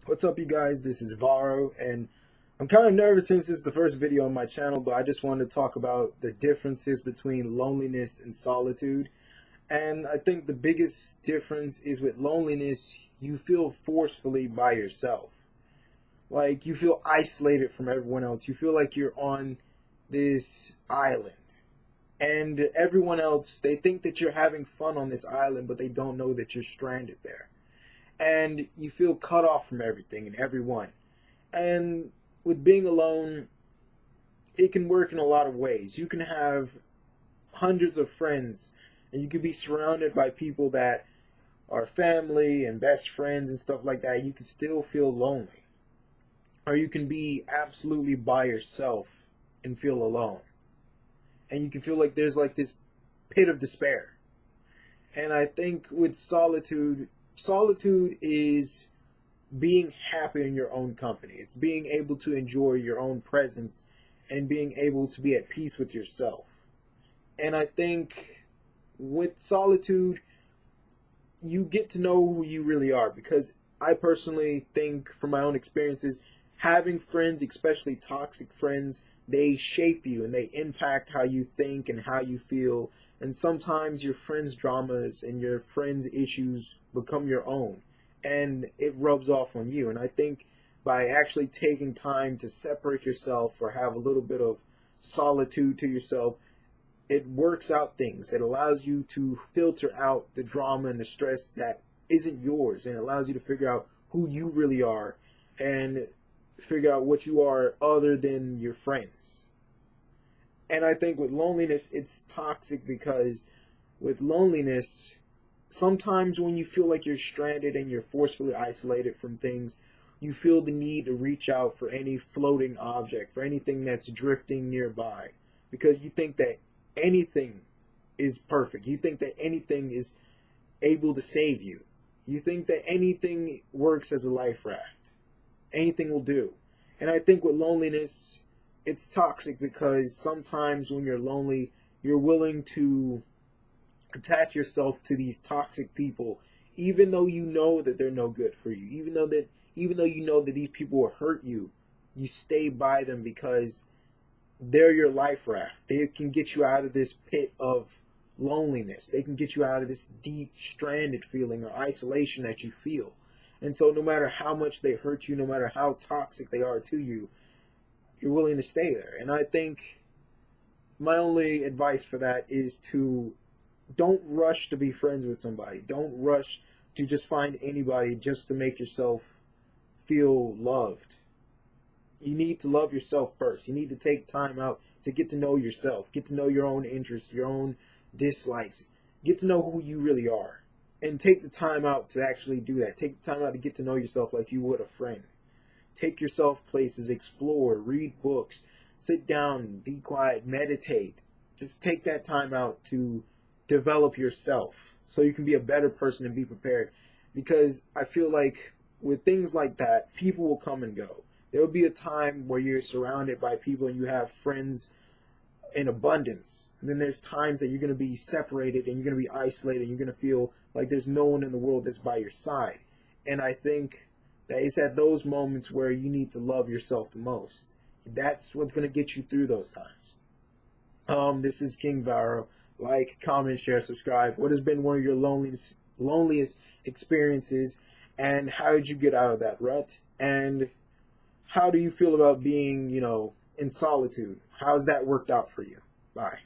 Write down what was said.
What's up, you guys? This is Varo, and I'm kind of nervous since this is the first video on my channel, but I just wanted to talk about the differences between loneliness and solitude. And I think the biggest difference is with loneliness, you feel forcefully by yourself. Like, you feel isolated from everyone else. You feel like you're on this island. And everyone else, they think that you're having fun on this island, but they don't know that you're stranded there. And you feel cut off from everything and everyone. And with being alone, it can work in a lot of ways. You can have hundreds of friends, and you can be surrounded by people that are family and best friends and stuff like that. You can still feel lonely. Or you can be absolutely by yourself and feel alone. And you can feel like there's like this pit of despair. And I think with solitude is being happy in your own company. It's being able to enjoy your own presence and being able to be at peace with yourself. And I think with solitude, you get to know who you really are, because I personally think from my own experiences, having friends, especially toxic friends, they shape you and they impact how you think and how you feel. And sometimes your friends' dramas and your friends' issues become your own, and it rubs off on you. And I think by actually taking time to separate yourself or have a little bit of solitude to yourself, it works out things. It allows you to filter out the drama and the stress that isn't yours, and it allows you to figure out who you really are and figure out what you are other than your friends. And I think with loneliness, it's toxic, because with loneliness, sometimes when you feel like you're stranded and you're forcefully isolated from things, you feel the need to reach out for any floating object, for anything that's drifting nearby, because you think that anything is perfect. You think that anything is able to save you. You think that anything works as a life raft. Anything will do. And I think with loneliness, it's toxic, because sometimes when you're lonely, you're willing to attach yourself to these toxic people, even though you know that they're no good for you, even though you know that these people will hurt you. You stay by them because they're your life raft. They can get you out of this pit of loneliness. They can get you out of this deep stranded feeling or isolation that you feel. And so no matter how much they hurt you, no matter how toxic they are to you, you're willing to stay there. And I think my only advice for that is to don't rush to be friends with somebody. Don't rush to just find anybody just to make yourself feel loved. You need to love yourself first. You need to take time out to get to know yourself, get to know your own interests, your own dislikes, get to know who you really are. And take the time out to actually do that. Take the time out to get to know yourself like you would a friend. Take yourself places, explore, read books, sit down, be quiet, meditate. Just take that time out to develop yourself so you can be a better person and be prepared. Because I feel like with things like that, people will come and go. There will be a time where you're surrounded by people and you have friends in abundance. And then there's times that you're going to be separated and you're going to be isolated and you're going to feel like there's no one in the world that's by your side. And I think that it's at those moments where you need to love yourself the most. That's what's going to get you through those times. This is King Varo. Like, comment, share, subscribe. What has been one of your loneliest experiences, and how did you get out of that rut? And how do you feel about being, in solitude? How's that worked out for you? Bye.